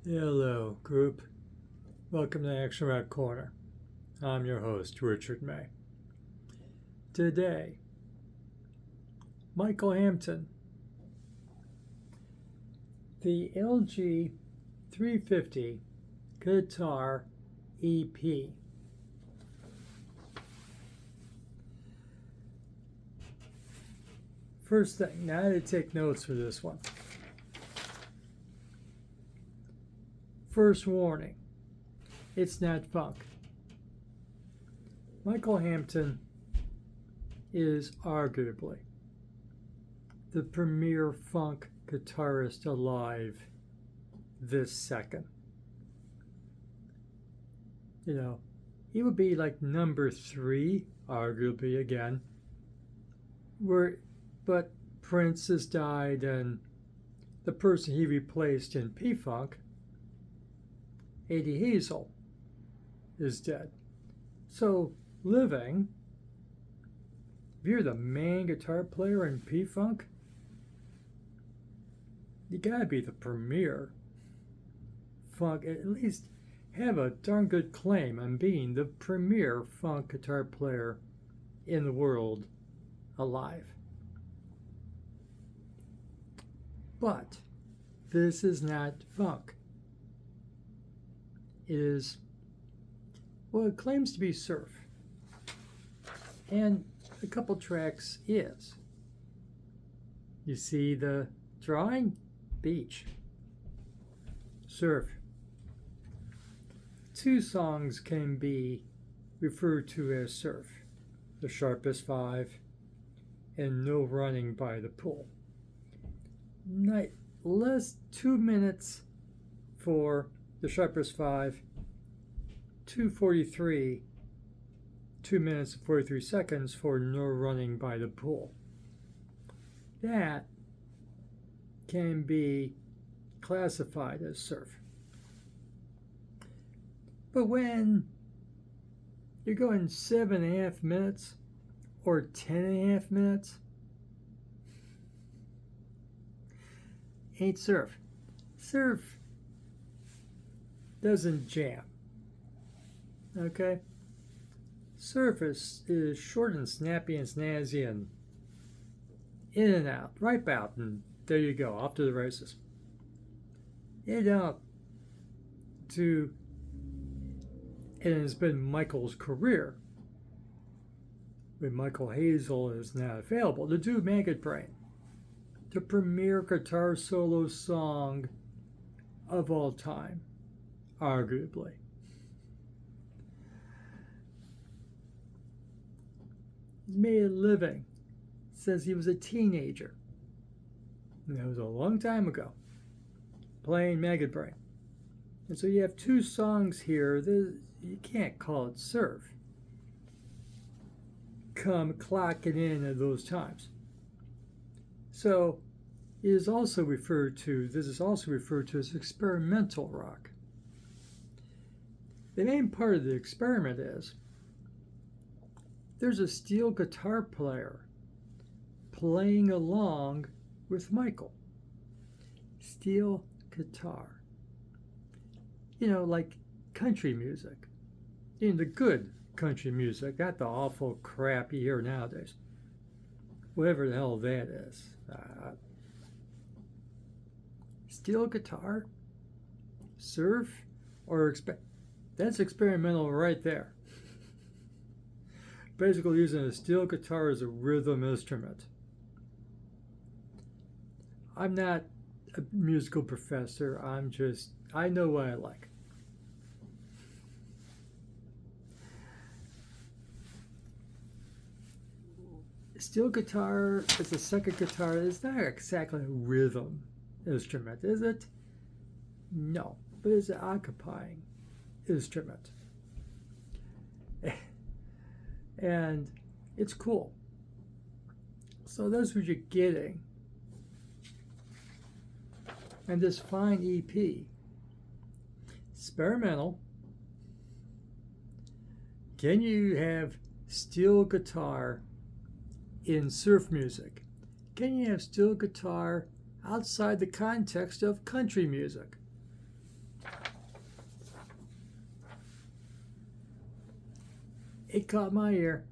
Hello, group. Welcome to Action Rock Corner. I'm your host, Richard May. Today, Michael Hampton. The LG 350 Guitar EP. First thing, now to take notes for this one. First warning, it's not funk. Michael Hampton is arguably the premier funk guitarist alive this second. You know, he would be like number 3, arguably again. But Prince has died, and the person he replaced in P-Funk, Eddie Hazel, is dead. So, living, if you're the main guitar player in P-Funk, you gotta be the premier funk, at least have a darn good claim on being the premier funk guitar player in the world alive. But this is not funk. It is, well, it claims to be surf. And a couple tracks is. You see the drawing? Beach. Surf. 2 songs can be referred to as surf. The Sharpest 5 and No Running by the Pool. Less 2 minutes for The Sharpest 5, 2:43, 2 minutes and 43 seconds for No Running by the Pool. That can be classified as surf. But when you're going 7.5 minutes or 10.5 minutes, ain't surf. Surf doesn't jam. Okay? Surf is short and snappy and snazzy and in and out, ripe out, and there you go, off to the races. And it has been Michael's career, when Michael Hazel is now available, to do Maggot Brain, the premier guitar solo song of all time, arguably. He's made a living since he was a teenager. And that was a long time ago, playing Maggot Brain. And so you have 2 songs here that you can't call it surf. Come clocking in at those times. So this is also referred to as experimental rock. The main part of the experiment is there's a steel guitar player playing along with Michael. Steel guitar. You know, like country music. You know, the good country music, not the awful crap you hear nowadays. Whatever the hell that is. Steel guitar, surf, or that's experimental right there. Basically using a steel guitar as a rhythm instrument. I'm not a musical professor. I know what I like. Steel guitar is a second guitar. It's not exactly a rhythm instrument, is it? No, but it's an occupying instrument. And it's cool. So that's what you're getting. And this fine EP, experimental. Can you have steel guitar in surf music? Can you have steel guitar outside the context of country music? it caught my ear.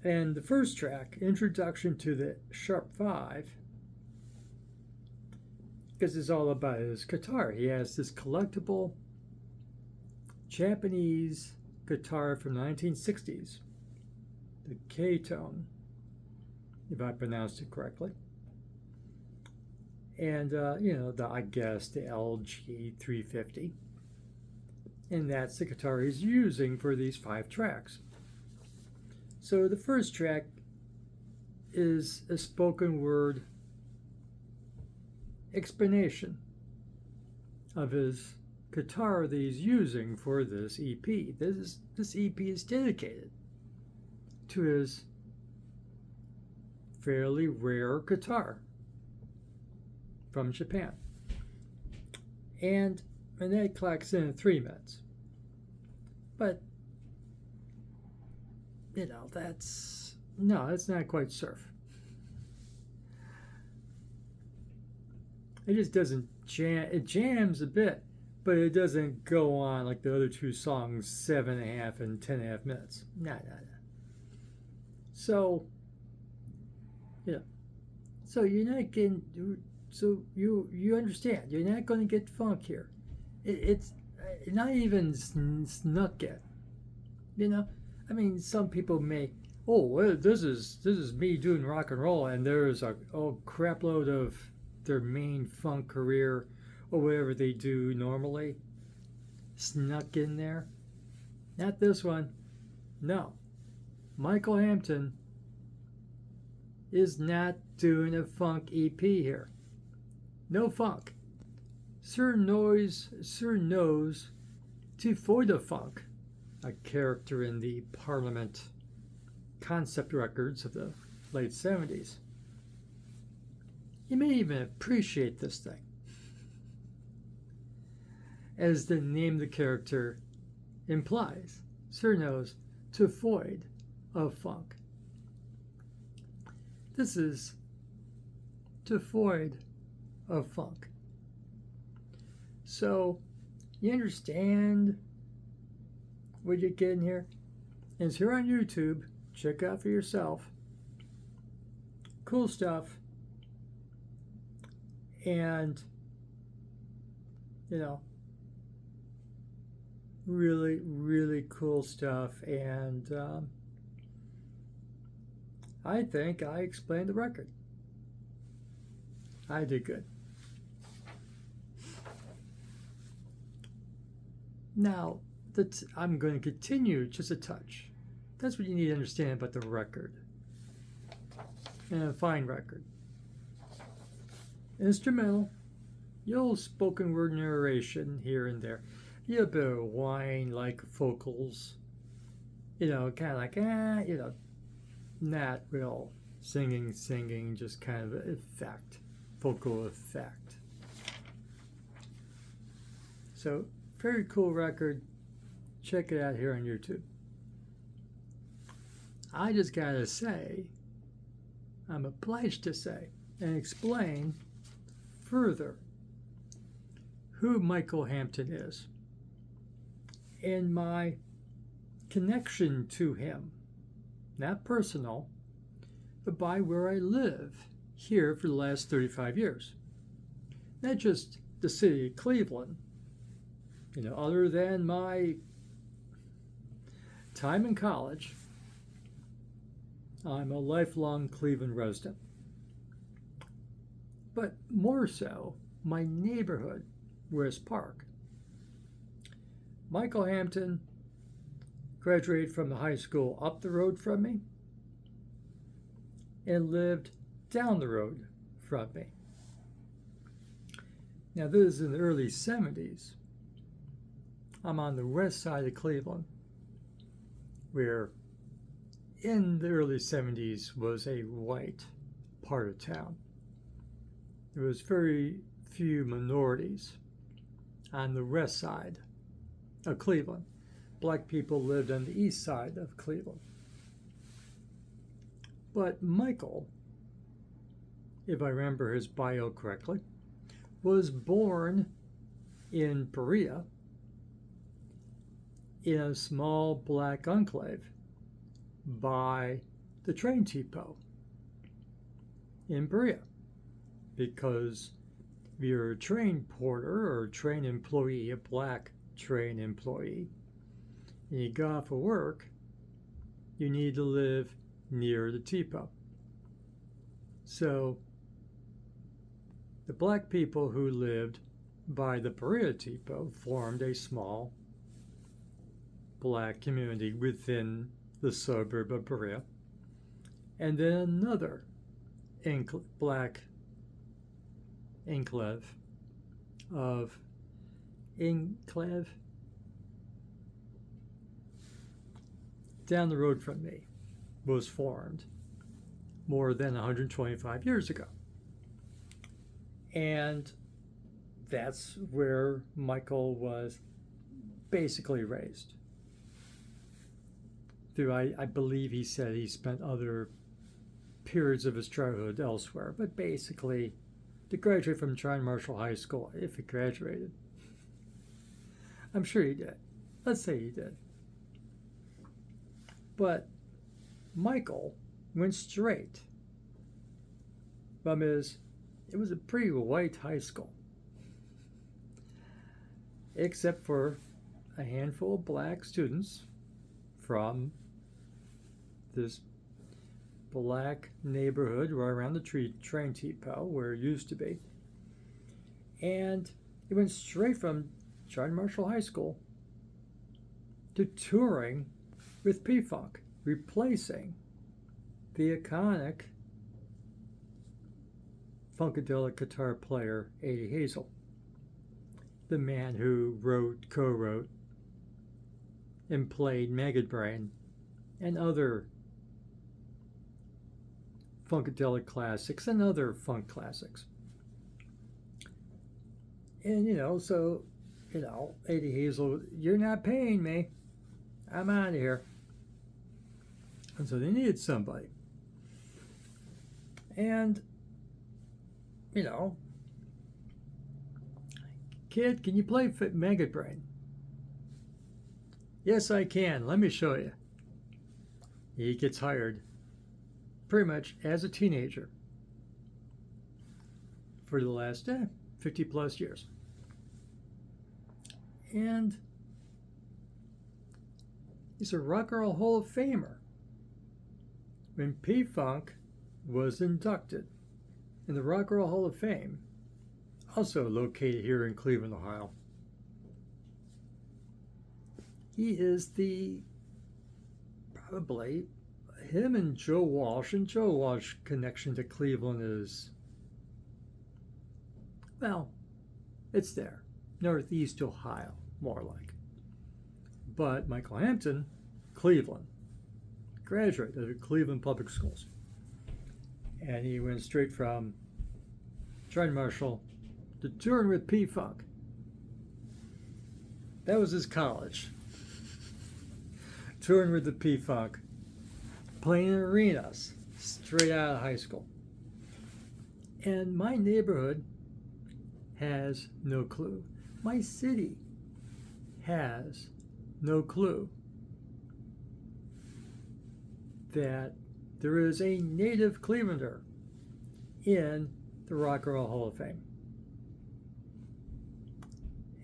And the first track, Introduction to the Sharp 5, because it's all about his guitar. He has this collectible Japanese guitar from the 1960s, the K-tone, if I pronounced it correctly. And, I guess the LG 350. And that's the guitar he's using for these 5 tracks. So the first track is a spoken word explanation of his guitar that he's using for this EP. This EP is dedicated to his fairly rare guitar from Japan. And that clocks in 3 minutes. But that's not quite surf. It just doesn't jam. It jams a bit, but it doesn't go on like the other 2 songs, 7.5 and 10.5 minutes. No. So, so you're not getting. So you understand. You're not going to get funk here. It's not even snuck yet. I mean, some people may, well, this is me doing rock and roll, and there's a crap load of their main funk career or whatever they do normally snuck in there. Not this one. No. Michael Hampton is not doing a funk EP here. No funk. Sir knows to avoid the funk, a character in the Parliament concept records of the late 70s. You may even appreciate this thing, as the name of the character implies. Sir knows to avoid of funk. This is to avoid of funk. So, you understand what you're getting here? And it's here on YouTube. Check out for yourself. Cool stuff. And, really, really cool stuff. And I think I explained the record. I did good. Now, I'm going to continue just a touch. That's what you need to understand about the record. And a fine record. Instrumental, you'll spoken word narration here and there. You have a bit of whine like vocals. Kind of like, not real singing, just kind of effect, vocal effect. So, very cool record. Check it out here on YouTube. I just gotta say, I'm obliged to say and explain further who Michael Hampton is and my connection to him, not personal, but by where I live here for the last 35 years. Not just the city of Cleveland, other than my time in college, I'm a lifelong Cleveland resident. But more so, my neighborhood, West Park. Michael Hampton graduated from the high school up the road from me and lived down the road from me. Now, this is in the early 70s. I'm on the west side of Cleveland, where in the early 70s was a white part of town. There was very few minorities on the west side of Cleveland. Black people lived on the east side of Cleveland. But Michael, if I remember his bio correctly, was born in Perea in a small black enclave by the train depot in Berea. Because if you're a train porter or a train employee, a black train employee, and you go off of work, you need to live near the depot. So the black people who lived by the Berea depot formed a small black community within the suburb of Berea, and then another black enclave down the road from me was formed more than 125 years ago. And that's where Michael was basically raised. Through, I believe he said he spent other periods of his childhood elsewhere, but basically to graduate from John Marshall High School, if he graduated. I'm sure he did. Let's say he did. But Michael went straight from it was a pretty white high school, except for a handful of black students from this black neighborhood right around the train depot where it used to be. And he went straight from John Marshall High School to touring with P-Funk, replacing the iconic Funkadelic guitar player Eddie Hazel, the man who co-wrote, and played Maggot Brain and other Funkadelic classics and other funk classics. And Eddie Hazel, you're not paying me. I'm out of here. And so they needed somebody. And, kid, can you play Maggot Brain? Yes, I can. Let me show you. He gets hired pretty much as a teenager for the last 50 plus years. And he's a Rock and Roll Hall of Famer. When P-Funk was inducted in the Rock and Roll Hall of Fame, also located here in Cleveland, Ohio, he is probably him and Joe Walsh connection to Cleveland is, well, it's there. Northeast Ohio, more like. But Michael Hampton, Cleveland, graduate of the Cleveland Public Schools. And he went straight from John Marshall to touring with P-Funk. That was his college. Touring with the P-Funk, playing in arenas straight out of high school. And my neighborhood has no clue. My city has no clue that there is a native Clevelander in the Rock and Roll Hall of Fame.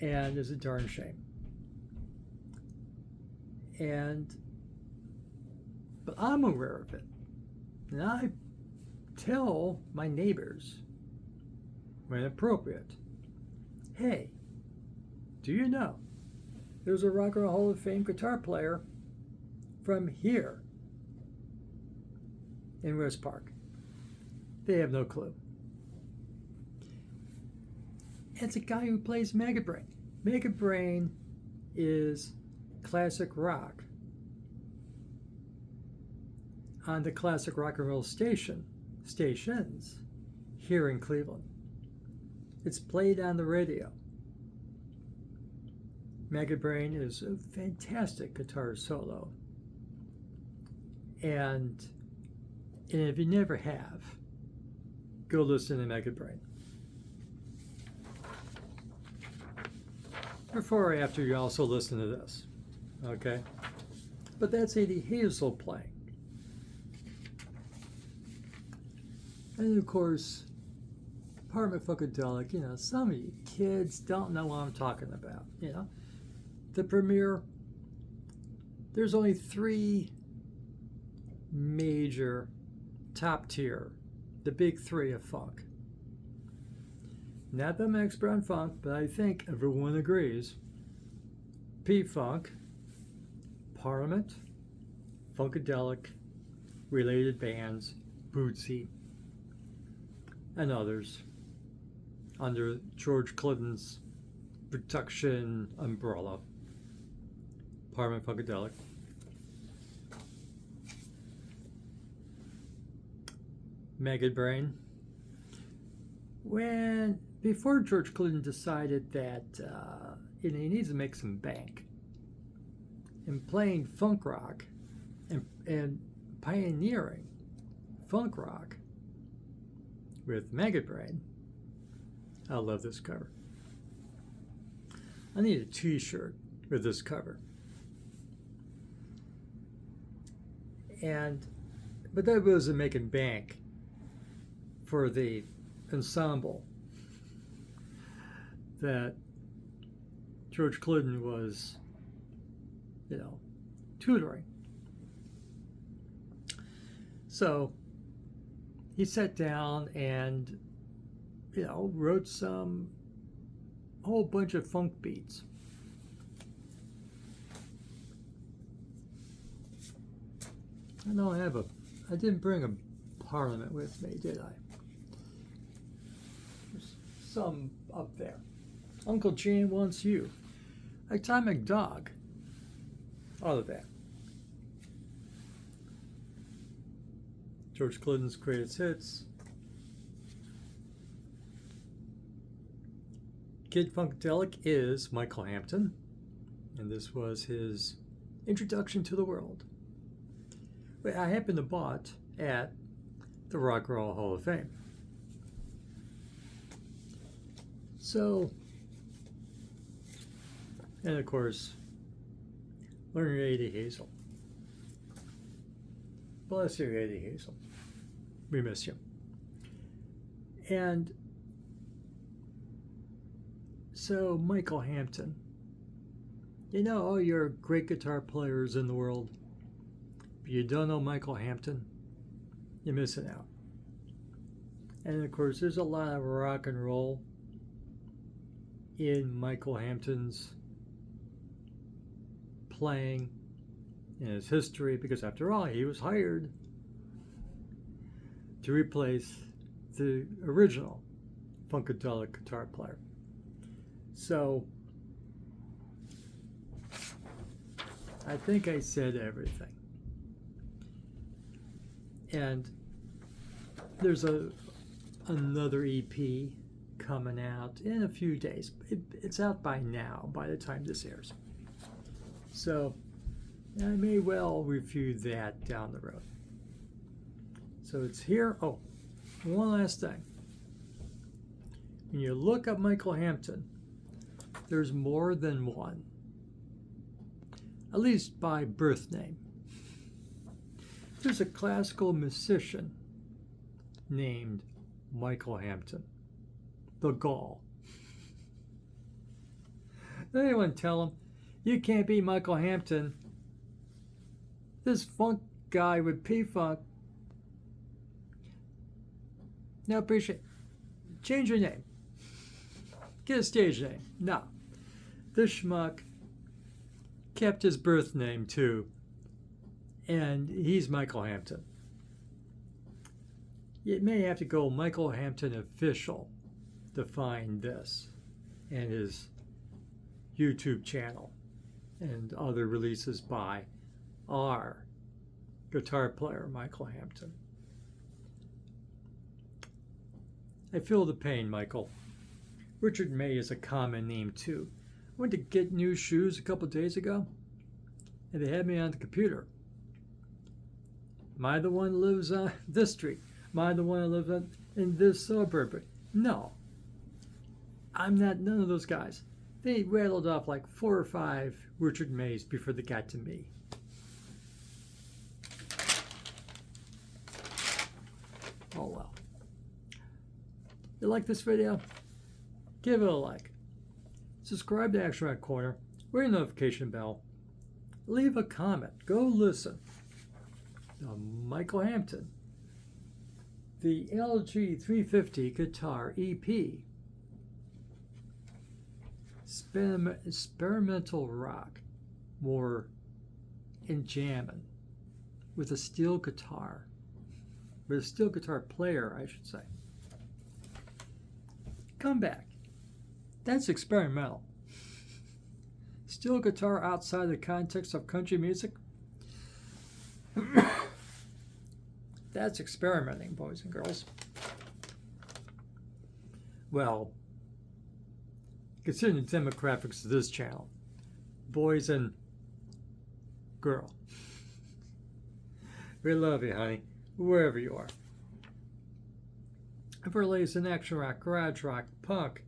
And it's a darn shame. But I'm aware of it. And I tell my neighbors when appropriate, hey, do you know there's a Rock and Roll Hall of Fame guitar player from here in West Park? They have no clue. It's a guy who plays Maggot Brain. Maggot Brain is classic rock on the classic rock and roll stations here in Cleveland. It's played on the radio. Maggot Brain is a fantastic guitar solo. And if you never have, go listen to Maggot Brain. Before or after you also listen to this. Okay? But that's Eddie Hazel playing. And of course, Parliament-Funkadelic, some of you kids don't know what I'm talking about, The premiere, there's only 3 major top tier, the big 3 of funk. Not the Max Brown funk, but I think everyone agrees. P-Funk, Parliament, Funkadelic, related bands, Bootsy, and others under George Clinton's production umbrella. Parliament-Funkadelic. Maggot Brain. Before George Clinton decided that he needs to make some bank and playing funk rock and pioneering funk rock with Maggot Brain. I love this cover. I need a t-shirt with this cover. But that wasn't making bank for the ensemble that George Clinton was, tutoring. So he sat down and, wrote a whole bunch of funk beats. I didn't bring a Parliament with me, did I? There's some up there. Uncle Jane Wants You. Atomic Dog. All of that. George Clinton's greatest hits. Kid Funkadelic is Michael Hampton, and this was his introduction to the world. I happened to bought at the Rock and Roll Hall of Fame. So, and of course, learning Eddie Hazel. Bless you, Eddie Hazel. We miss you. And so, Michael Hampton. All your great guitar players in the world, but you don't know Michael Hampton, you're missing out. And of course, there's a lot of rock and roll in Michael Hampton's playing, in his history, because after all, he was hired to replace the original Funkadelic guitar player. So, I think I said everything. And there's another EP coming out in a few days. It's out by now, by the time this airs. So I may well review that down the road. So it's here. Oh, one last thing. When you look up Michael Hampton, there's more than one, at least by birth name. There's a classical musician named Michael Hampton, the Gaul. Did anyone tell him, you can't be Michael Hampton, this funk guy with P-Funk? No, appreciate it. Change your name. Get a stage name. No. This schmuck kept his birth name too, and he's Michael Hampton. You may have to go Michael Hampton official to find this and his YouTube channel and other releases by our guitar player Michael Hampton. I feel the pain, Michael. Richard May is a common name too. I went to get new shoes a couple days ago, and they had me on the computer. Am I the one who lives on this street? Am I the one who lives in this suburb? No. I'm not none of those guys. They rattled off like 4 or 5 Richard Mays before they got to me. Oh well. You like this video? Give it a like. Subscribe to Action Rock Corner. Ring the notification bell. Leave a comment. Go listen. Michael Hampton. The LG 350 guitar EP. Experimental rock. More in jamming. With a steel guitar. With a steel guitar player, I should say. Come back. That's experimental. Steel guitar outside the context of country music? That's experimenting, boys and girls. Well, considering the demographics of this channel, boys and girl, we love you, honey, wherever you are. For the latest in action rock, garage rock, punk,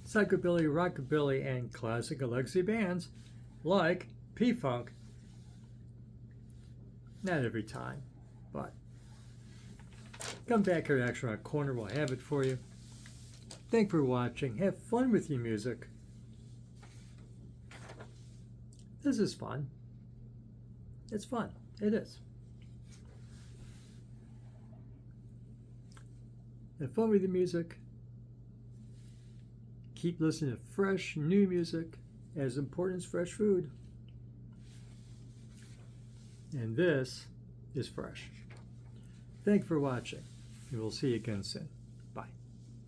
psychobilly, rockabilly, and classic legacy bands like P-Funk. Not every time, but come back here to Action Rock Corner. We'll have it for you. Thanks for watching. Have fun with your music. This is fun. It's fun. It is. Have fun with your music. Keep listening to fresh, new music, as important as fresh food. And this is fresh. Thanks for watching, and we'll see you again soon. Bye.